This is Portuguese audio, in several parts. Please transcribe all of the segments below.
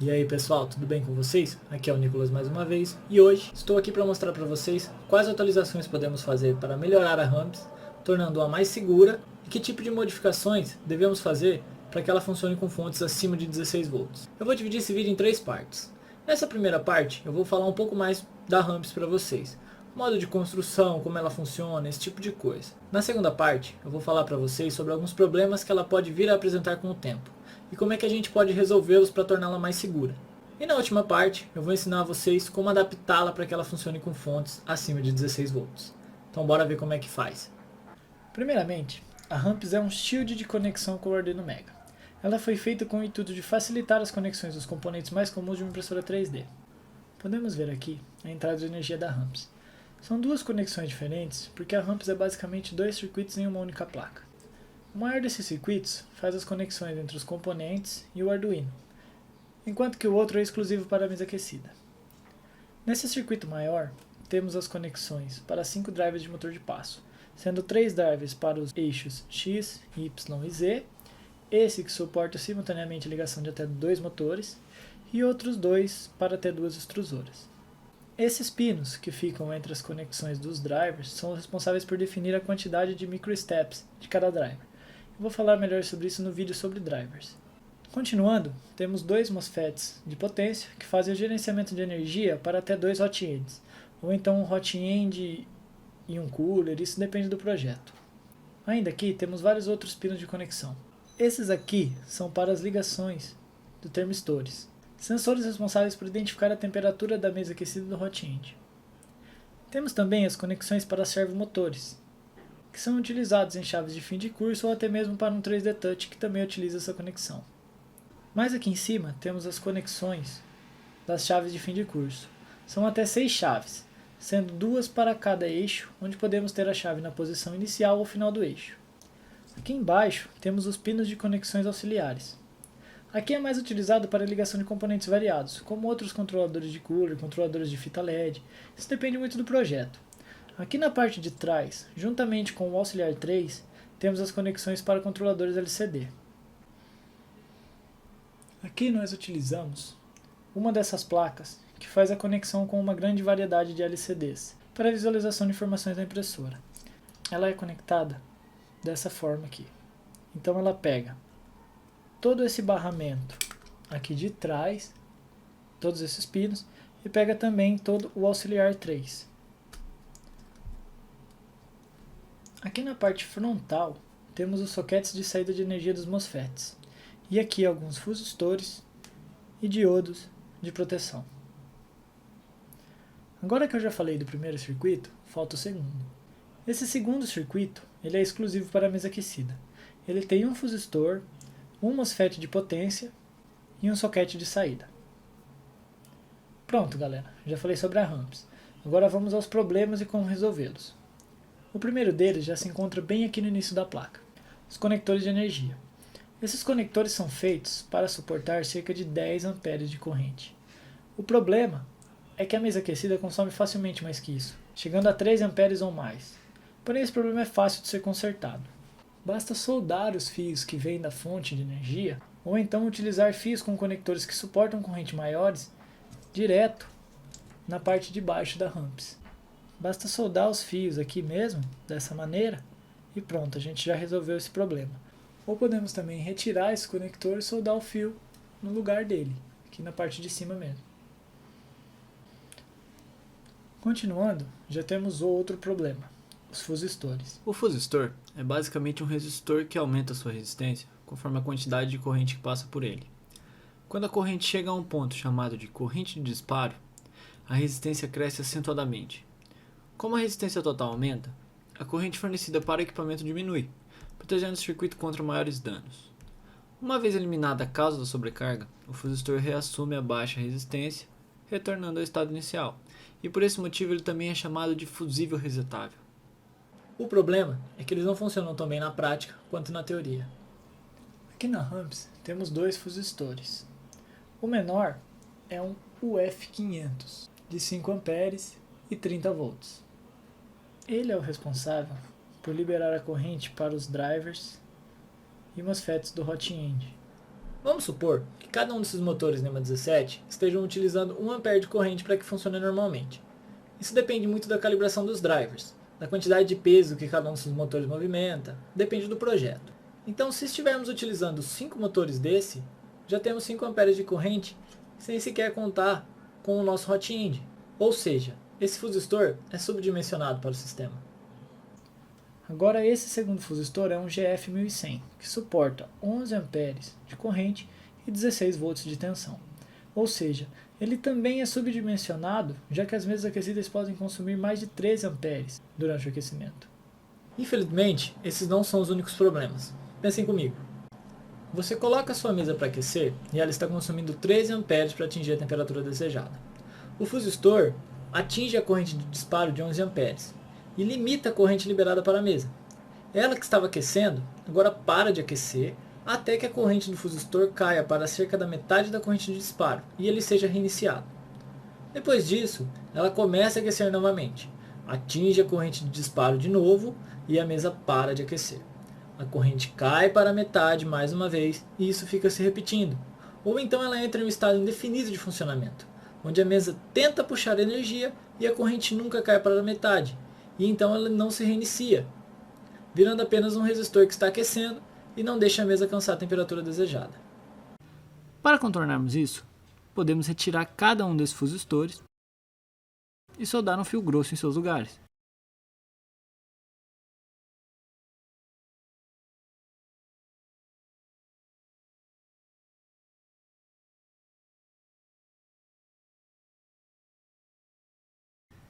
E aí pessoal, tudo bem com vocês? Aqui é o Nicolas mais uma vez e hoje estou aqui para mostrar para vocês quais atualizações podemos fazer para melhorar a Ramps, tornando-a mais segura e que tipo de modificações devemos fazer para que ela funcione com fontes acima de 16 volts. Eu vou dividir esse vídeo em 3 partes. Nessa primeira parte eu vou falar um pouco mais da Ramps para vocês, modo de construção, como ela funciona, esse tipo de coisa. Na segunda parte eu vou falar para vocês sobre alguns problemas que ela pode vir a apresentar com o tempo e como é que a gente pode resolvê-los para torná-la mais segura. E na última parte, eu vou ensinar a vocês como adaptá-la para que ela funcione com fontes acima de 16 volts. Então bora ver como é que faz. Primeiramente, a Ramps é um shield de conexão com o Arduino Mega. Ela foi feita com o intuito de facilitar as conexões dos componentes mais comuns de uma impressora 3D. Podemos ver aqui a entrada de energia da Ramps. São duas conexões diferentes porque a Ramps é basicamente dois circuitos em uma única placa. O maior desses circuitos faz as conexões entre os componentes e o Arduino, enquanto que o outro é exclusivo para a mesa aquecida. Nesse circuito maior, temos as conexões para 5 drivers de motor de passo, sendo 3 drivers para os eixos X, Y e Z, esse que suporta simultaneamente a ligação de até 2 motores, e outros 2 para até 2 extrusoras. Esses pinos que ficam entre as conexões dos drivers são responsáveis por definir a quantidade de microsteps de cada driver. Eu vou falar melhor sobre isso no vídeo sobre drivers. Continuando, temos dois MOSFETs de potência que fazem o gerenciamento de energia para até 2 hot ends, ou então um hot end e um cooler, isso depende do projeto. Ainda aqui temos vários outros pinos de conexão. Esses aqui são para as ligações do termistores, sensores responsáveis por identificar a temperatura da mesa aquecida do hot end. Temos também as conexões para servomotores, que são utilizados em chaves de fim de curso ou até mesmo para um 3D Touch que também utiliza essa conexão. Mais aqui em cima temos as conexões das chaves de fim de curso. São até 6 chaves, sendo 2 para cada eixo, onde podemos ter a chave na posição inicial ou final do eixo. Aqui embaixo temos os pinos de conexões auxiliares. Aqui é mais utilizado para a ligação de componentes variados, como outros controladores de cooler, controladores de fita LED, isso depende muito do projeto. Aqui na parte de trás, juntamente com o auxiliar 3, temos as conexões para controladores LCD. Aqui nós utilizamos uma dessas placas que faz a conexão com uma grande variedade de LCDs para a visualização de informações da impressora. Ela é conectada dessa forma aqui. Então ela pega todo esse barramento aqui de trás, todos esses pinos, e pega também todo o auxiliar 3. Aqui na parte frontal temos os soquetes de saída de energia dos MOSFETs, e aqui alguns fusistores e diodos de proteção. Agora que eu já falei do primeiro circuito, falta o segundo. Esse segundo circuito ele é exclusivo para a mesa aquecida. Ele tem um fusistor, um MOSFET de potência e um soquete de saída. Pronto galera, já falei sobre a Ramps. Agora vamos aos problemas e como resolvê-los. O primeiro deles já se encontra bem aqui no início da placa, os conectores de energia. Esses conectores são feitos para suportar cerca de 10 amperes de corrente. O problema é que a mesa aquecida consome facilmente mais que isso, chegando a 3 amperes ou mais. Porém esse problema é fácil de ser consertado. Basta soldar os fios que vêm da fonte de energia, ou então utilizar fios com conectores que suportam corrente maiores, direto na parte de baixo da Ramps. Basta soldar os fios aqui mesmo, dessa maneira, e pronto, a gente já resolveu esse problema. Ou podemos também retirar esse conector e soldar o fio no lugar dele, aqui na parte de cima mesmo. Continuando, já temos outro problema, os fusistores. O fusistor é basicamente um resistor que aumenta sua resistência conforme a quantidade de corrente que passa por ele. Quando a corrente chega a um ponto chamado de corrente de disparo, a resistência cresce acentuadamente. Como a resistência total aumenta, a corrente fornecida para o equipamento diminui, protegendo o circuito contra maiores danos. Uma vez eliminada a causa da sobrecarga, o fusistor reassume a baixa resistência, retornando ao estado inicial, e por esse motivo ele também é chamado de fusível resetável. O problema é que eles não funcionam tão bem na prática quanto na teoria. Aqui na Ramps temos 2 fusistores. O menor é um UF500, de 5 amperes e 30 volts. Ele é o responsável por liberar a corrente para os drivers e MOSFETs do hot end. Vamos supor que cada um desses motores NEMA 17 estejam utilizando 1 A de corrente para que funcione normalmente. Isso depende muito da calibração dos drivers, da quantidade de peso que cada um desses motores movimenta, depende do projeto. Então, se estivermos utilizando 5 motores desse, já temos 5 A de corrente sem sequer contar com o nosso hot end. Ou seja, esse fusistor é subdimensionado para o sistema. Agora esse segundo fusistor é um GF1100, que suporta 11 A de corrente e 16 volts de tensão. Ou seja, ele também é subdimensionado, já que as mesas aquecidas podem consumir mais de 13 A durante o aquecimento. Infelizmente, esses não são os únicos problemas. Pensem comigo. Você coloca a sua mesa para aquecer e ela está consumindo 13 A para atingir a temperatura desejada. O fusistor atinge a corrente de disparo de 11 A e limita a corrente liberada para a mesa. Ela que estava aquecendo, agora para de aquecer até que a corrente do fusistor caia para cerca da metade da corrente de disparo e ele seja reiniciado. Depois disso, ela começa a aquecer novamente, atinge a corrente de disparo de novo e a mesa para de aquecer. A corrente cai para a metade mais uma vez e isso fica se repetindo. Ou então ela entra em um estado indefinido de funcionamento, onde a mesa tenta puxar energia e a corrente nunca cai para a metade, e então ela não se reinicia, virando apenas um resistor que está aquecendo e não deixa a mesa alcançar a temperatura desejada. Para contornarmos isso, podemos retirar cada um desses fusistores e soldar um fio grosso em seus lugares.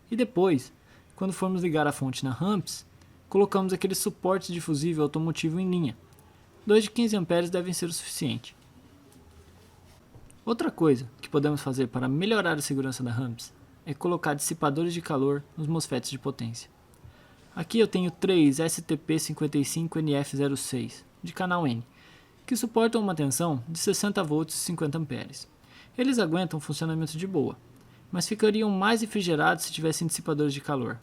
E depois, quando formos ligar a fonte na ramps, colocamos aqueles suportes de fusível automotivo em linha. 2 de 15 A devem ser o suficiente. Outra coisa que podemos fazer para melhorar a segurança da ramps é colocar dissipadores de calor nos MOSFETs de potência. Aqui eu tenho 3 STP55NF06 de canal N, que suportam uma tensão de 60 volts e 50 A. Eles aguentam funcionamento de boa, mas ficariam mais refrigerados se tivessem dissipadores de calor.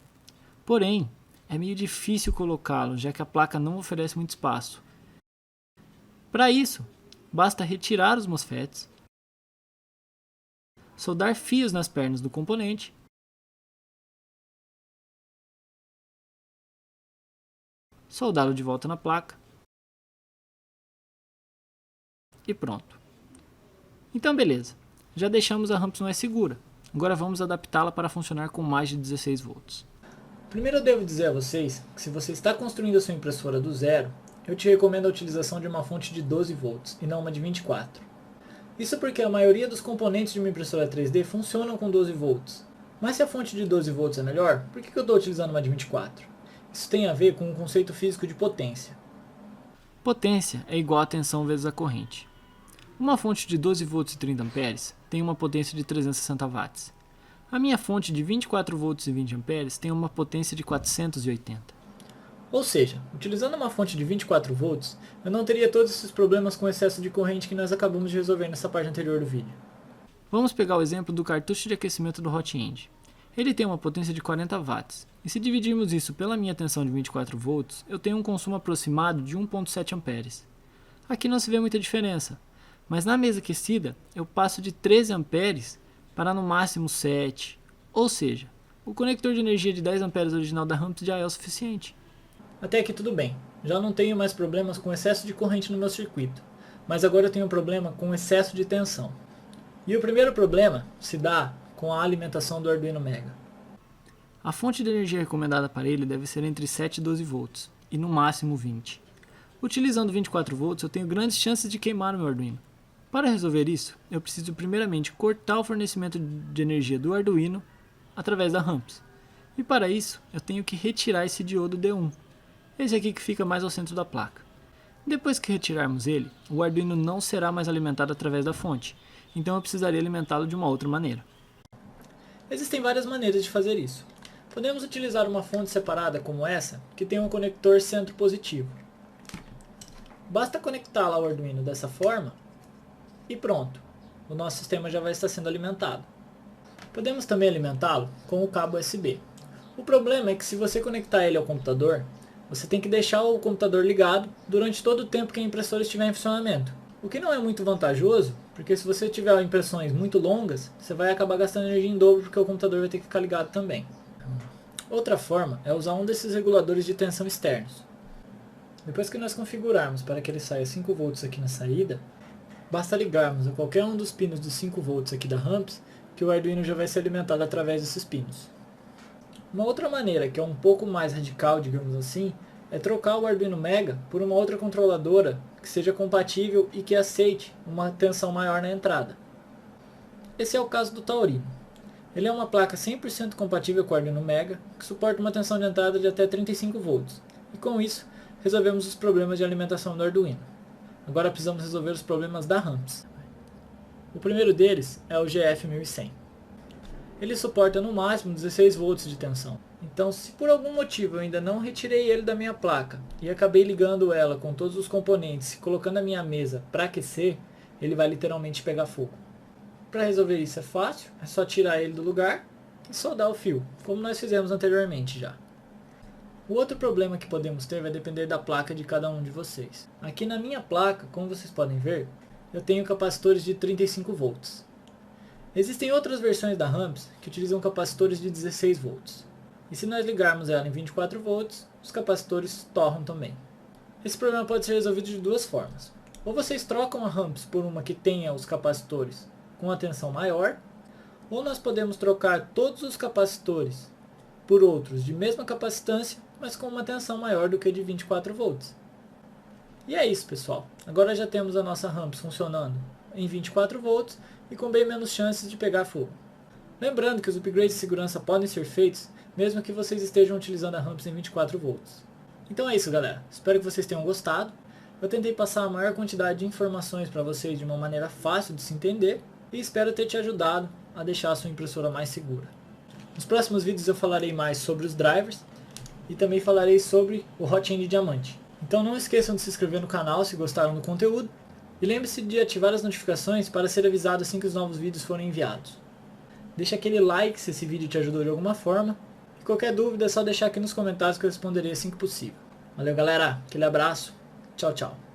Porém, é meio difícil colocá-los, já que a placa não oferece muito espaço. Para isso, basta retirar os MOSFETs, soldar fios nas pernas do componente, soldá-lo de volta na placa e pronto. Então beleza, já deixamos a ramps mais segura. Agora vamos adaptá-la para funcionar com mais de 16 volts. Primeiro eu devo dizer a vocês que se você está construindo a sua impressora do zero, eu te recomendo a utilização de uma fonte de 12 volts e não uma de 24. Isso porque a maioria dos componentes de uma impressora 3D funcionam com 12 volts. Mas se a fonte de 12 volts é melhor, por que eu estou utilizando uma de 24? Isso tem a ver com o conceito físico de potência. Potência é igual a tensão vezes a corrente. Uma fonte de 12 volts e 30 amperes tem uma potência de 360 watts. A minha fonte de 24 volts e 20 amperes tem uma potência de 480. Ou seja, utilizando uma fonte de 24 volts, eu não teria todos esses problemas com excesso de corrente que nós acabamos de resolver nessa parte anterior do vídeo. Vamos pegar o exemplo do cartucho de aquecimento do hot end. Ele tem uma potência de 40 watts, e se dividirmos isso pela minha tensão de 24 volts, eu tenho um consumo aproximado de 1.7 amperes. Aqui não se vê muita diferença, mas na mesa aquecida eu passo de 13 amperes para no máximo 7, ou seja, o conector de energia de 10 amperes original da ramps já é o suficiente. Até aqui tudo bem, já não tenho mais problemas com excesso de corrente no meu circuito, mas agora eu tenho um problema com excesso de tensão. E o primeiro problema se dá com a alimentação do Arduino Mega. A fonte de energia recomendada para ele deve ser entre 7 e 12 volts, e no máximo 20. Utilizando 24 volts eu tenho grandes chances de queimar o meu Arduino. Para resolver isso, eu preciso primeiramente cortar o fornecimento de energia do Arduino através da ramps. E para isso, eu tenho que retirar esse diodo D1. Esse aqui que fica mais ao centro da placa. Depois que retirarmos ele, o Arduino não será mais alimentado através da fonte, então eu precisaria alimentá-lo de uma outra maneira. Existem várias maneiras de fazer isso. Podemos utilizar uma fonte separada como essa, que tem um conector centro positivo. Basta conectá-la ao Arduino dessa forma e pronto, o nosso sistema já vai estar sendo alimentado. Podemos também alimentá-lo com o cabo USB. O problema é que se você conectar ele ao computador, você tem que deixar o computador ligado durante todo o tempo que a impressora estiver em funcionamento. O que não é muito vantajoso, porque se você tiver impressões muito longas, você vai acabar gastando energia em dobro, porque o computador vai ter que ficar ligado também. Outra forma é usar um desses reguladores de tensão externos. Depois que nós configurarmos para que ele saia 5 volts aqui na saída, basta ligarmos a qualquer um dos pinos de 5 volts aqui da Ramps, que o Arduino já vai ser alimentado através desses pinos. Uma outra maneira, que é um pouco mais radical, digamos assim, é trocar o Arduino Mega por uma outra controladora que seja compatível e que aceite uma tensão maior na entrada. Esse é o caso do Taurino. Ele é uma placa 100% compatível com o Arduino Mega, que suporta uma tensão de entrada de até 35 volts, e com isso resolvemos os problemas de alimentação do Arduino. Agora precisamos resolver os problemas da Ramps. O primeiro deles é o GF1100. Ele suporta no máximo 16 volts de tensão. Então, se por algum motivo eu ainda não retirei ele da minha placa e acabei ligando ela com todos os componentes e colocando a minha mesa para aquecer, ele vai literalmente pegar fogo. Para resolver isso é fácil, é só tirar ele do lugar e soldar o fio, como nós fizemos anteriormente já. O outro problema que podemos ter vai depender da placa de cada um de vocês. Aqui na minha placa, como vocês podem ver, eu tenho capacitores de 35 volts. Existem outras versões da Ramps que utilizam capacitores de 16 volts. E se nós ligarmos ela em 24 volts, os capacitores torram também. Esse problema pode ser resolvido de duas formas. Ou vocês trocam a Ramps por uma que tenha os capacitores com a tensão maior, ou nós podemos trocar todos os capacitores por outros de mesma capacitância, mas com uma tensão maior do que de 24 volts. E é isso, pessoal. Agora já temos a nossa Ramps funcionando em 24 volts e com bem menos chances de pegar fogo. Lembrando que os upgrades de segurança podem ser feitos mesmo que vocês estejam utilizando a Ramps em 24 volts. Então é isso, galera. Espero que vocês tenham gostado. Eu tentei passar a maior quantidade de informações para vocês de uma maneira fácil de se entender e espero ter te ajudado a deixar a sua impressora mais segura. Nos próximos vídeos eu falarei mais sobre os drivers e também falarei sobre o Hot End Diamante. Então não esqueçam de se inscrever no canal se gostaram do conteúdo e lembre-se de ativar as notificações para ser avisado assim que os novos vídeos forem enviados. Deixa aquele like se esse vídeo te ajudou de alguma forma. E qualquer dúvida é só deixar aqui nos comentários que eu responderei assim que possível. Valeu, galera. Aquele abraço. Tchau, tchau.